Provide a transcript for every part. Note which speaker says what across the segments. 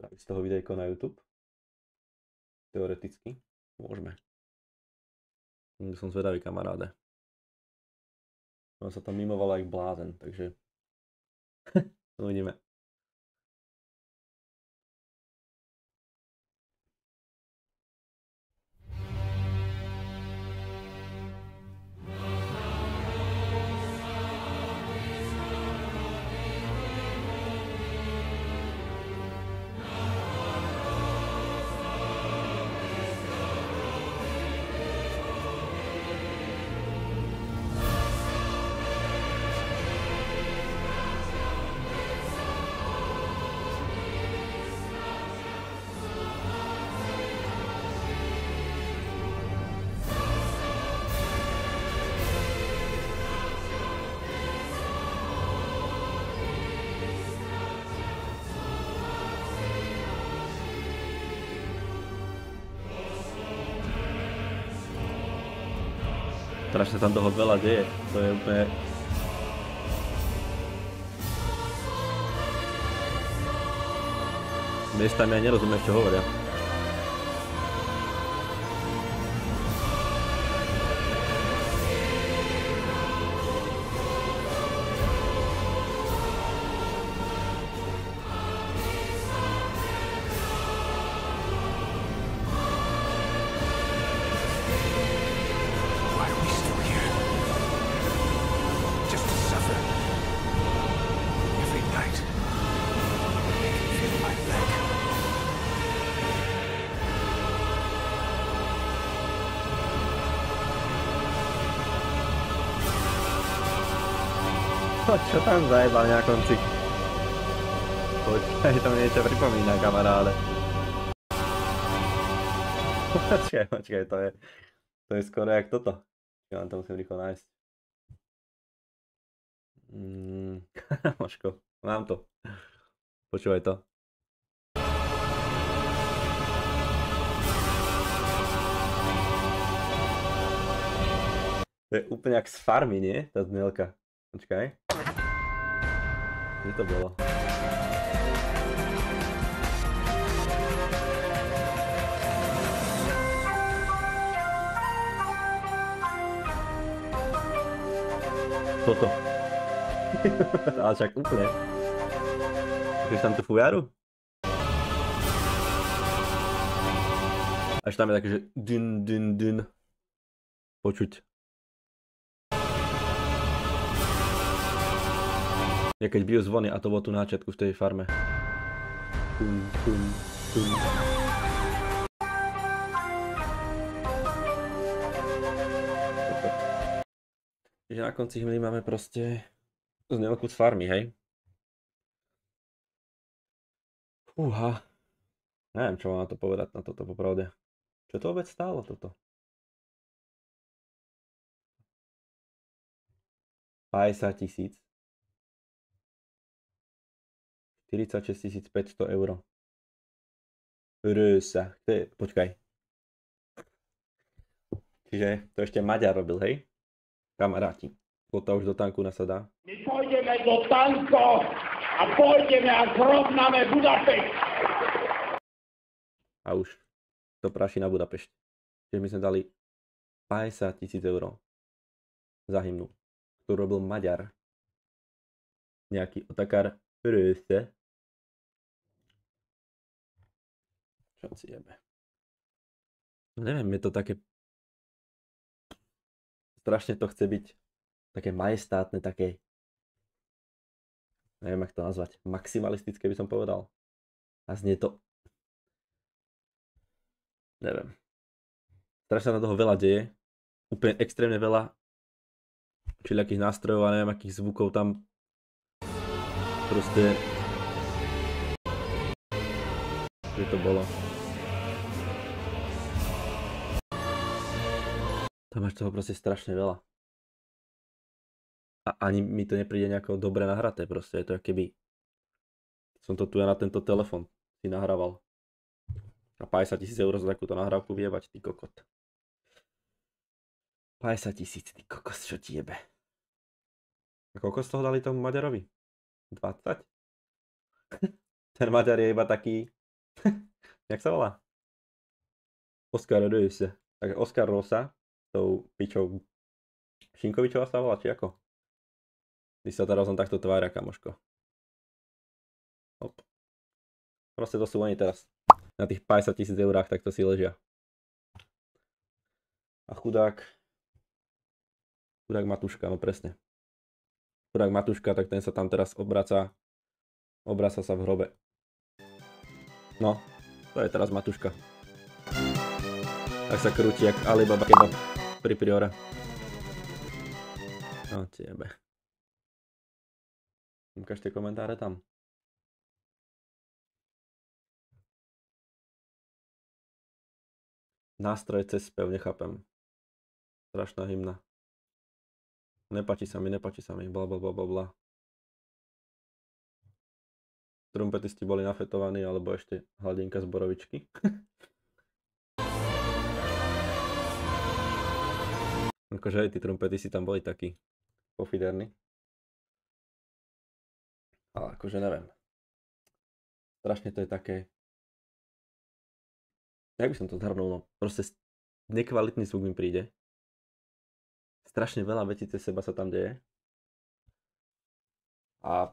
Speaker 1: spraviť z toho videjko na YouTube. Teoreticky. Môžeme. Som zvedavý, kamaráde. On sa tam mimoval jak blázen, takže uvidíme. Strašne tam toho veľa deje, to je úplne... Miestami ja nerozumiem, čo hovoria. Čo tam zajebal na konci? Počkaj, to mi niečo pripomína, kamaráde. Počkaj, to je skoro jak toto. Ja vám to musím rýchlo nájsť. Kamoško, mám to. Počúvaj to. To je úplne jak z farmy, nie? Tá znelka. Počkaj. Kde to bolo? Toto. Ale však úplne. Počuješ tam tú fujaru? Až tam je také, že dyn, dyn, dyn. Počuť. Ja keď bijú zvony a to bolo tu na začiatku v tej farme. Tum, tum, tum. Čiže na konci hmly máme proste znelku z farmy, hej? Fúha. Neviem, čo mám na to povedať na toto popravde. Čo to vôbec stálo toto? 50 000. 46 500 €. Rösa. Počkaj. Čiže to ešte Maďar robil, hej? Kamaráti. Kota už do tanku nasadá.
Speaker 2: My pôjdeme do tanko a pôjdeme a zrovnáme Budapešť.
Speaker 1: A už to praší na Budapešť. Čiže my sme dali 50 000 € za hymnu, ktorú robil Maďar. Nejaký otakár Röse. Čo si jebe? No neviem, je to také... Strašne to chce byť také majestátne, také... Neviem, jak to nazvať. Maximalistické by som povedal. A znie to... Neviem. Strašne na toho veľa deje. Úplne extrémne veľa všelijakých nástrojov a neviem, akých zvukov tam proste... Kde to bolo? Tam máš toho proste strašne veľa. A ani mi to nepríde nejako dobre nahraté proste. Je to keby som to tu ja na tento telefon si nahrával. A 50 000 € za takúto nahrávku vyjebať, ty kokot. 50 000, ty kokos, čo ti jebe. A koľko z toho dali tomu Maďarovi? 20? Ten Maďar je iba taký Jak sa volá? Oskar Rosa. Tak Oskar Rosa, tou pičou Šinkovičová sa volá, či ako? Ty sa teraz on takto tvária, kamoško. Hop. Proste to sú oni teraz. Na tých 50 000 eurách takto si ležia. A chudák Matuška, no presne. Chudák Matuška, tak ten sa tam teraz obraca sa v hrobe. No, to je teraz Matuška. Tak sa krúti jak Alibaba kebab pri Priore. No tiebe. Ukážte komentáre tam. Nástroj cez spev, nechápem. Strašná hymna. Nepáči sa mi, bla bla bla bla bla. Trumpetisti boli nafetovaní, alebo ešte hladinka z borovičky. Akože aj tí trumpetisti tam boli takí pofiderní. Ale akože neviem. Strašne to je také... Jak by som to zhrnul, no. Proste nekvalitný zvuk mi príde. Strašne veľa vecí cez seba sa tam deje. A...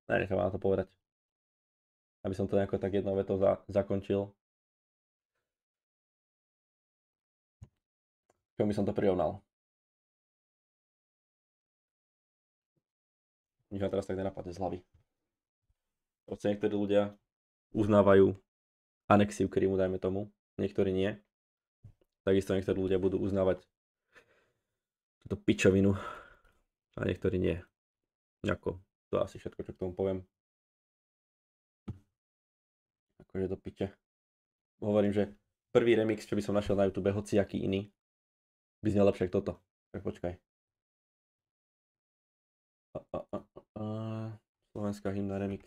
Speaker 1: Nechám vám to povedať. Aby som to nejako tak jednou vetou zakončil. Čomu by som to prirovnal? Nič ma teraz tak nenapadne z hlavy. Proste niektorí ľudia uznávajú anexiu Krymu, dajme tomu. Niektorí nie. Takisto niektorí ľudia budú uznávať túto pičovinu. A niektorí nie. Ako, to asi všetko, čo k tomu poviem. Akože do piče. Hovorím, že prvý remix, čo by som našiel na YouTube, hociaký iný, by znel lepšie ako toto. Tak počkaj. Slovenská hymna remix.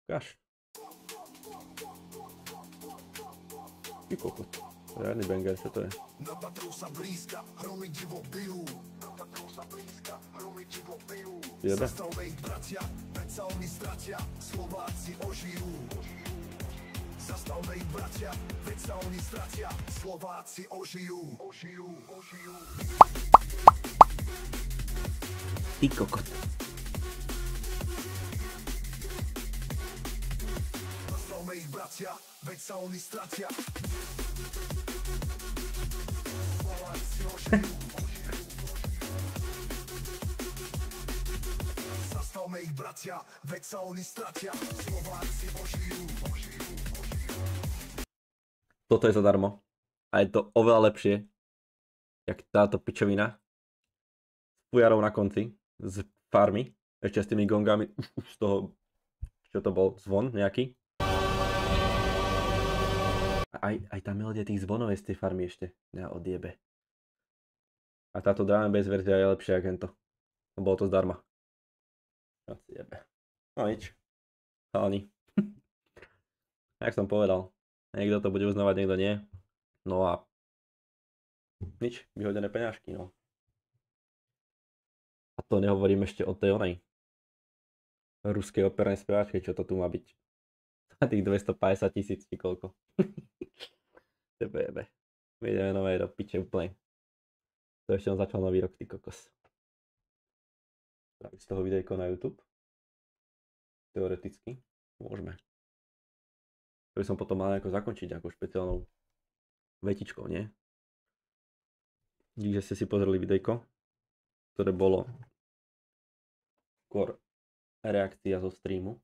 Speaker 1: Ukáž. Ty kokot. Riadny banger, čo to je? Jebe. Zastavme ich bratia, veď sa oni stratia, Slováci ožijú. Ty kokot. Zastavme ich bratia, veď sa oni stratia. Slováci ožijú. Zastavme ich bratia, veď sa oni stratia, Slováci ožijú. Toto je zadarmo. A je to oveľa lepšie, jak táto pičovina s fujarou na konci, z farmy, ešte s tými gongami, z toho, čo to bol, zvon nejaký. Aj tá melódia tých zvonov je z tej farmy ešte, ja odjebe. A táto drum and bass verzia je lepšia ako hento. Bolo to zdarma. Odjebe. No nič. Chalani. Jak som povedal. Niekto to bude uznávať, niekto nie. No a nič, vyhodené peňažky, no. A to nehovorím ešte o tej onej ruskej opernej speváčke, čo to tu má byť. Za tých 250 000 či koľko. Jebe. My ideme nové do piče úplne. To ešte on začal nový rok, ty kokos. Spraviť z toho videjko na YouTube? Teoreticky. Môžeme. To by som potom mal nejako zakončiť nejakou špeciálnou vetičkou, nie? Dík, že ste si pozreli videjko, ktoré bolo skôr reakcia zo streamu.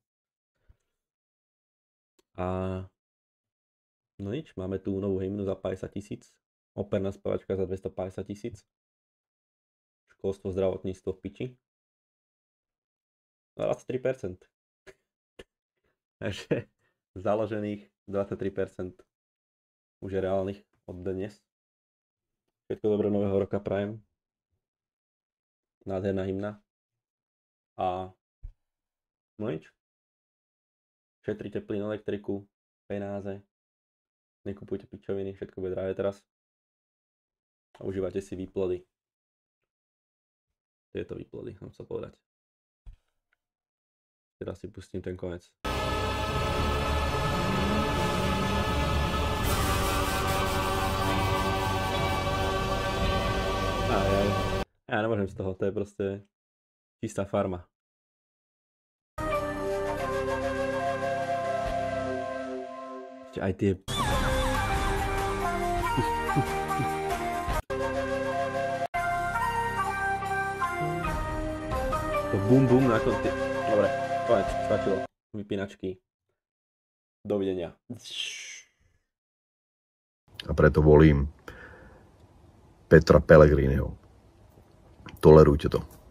Speaker 1: A no nič, máme tu novú hymnu za 50 000, operná spevačka za 250 000, školstvo, zdravotníctvo v piči. 23%. Takže založených 23% už je reálnych od dnes. Všetko dobré nového roka prajem. Nádherná hymna. A no nič. Šetrite plyn, elektriku, penáze. Nekupujte pičoviny, všetko bude drahé teraz. A užívajte si výplody. Tieto výplody, chcem sa povedať. Teraz si pustím ten konec. Ja nemôžem z toho, to je proste čistá farma. Ešte aj tie... To bum bum na konci. Dobre, konec, stačilo. Vypínačky. Dovidenia.
Speaker 3: A preto volím Petra Pellegriniho. Tolerujte to.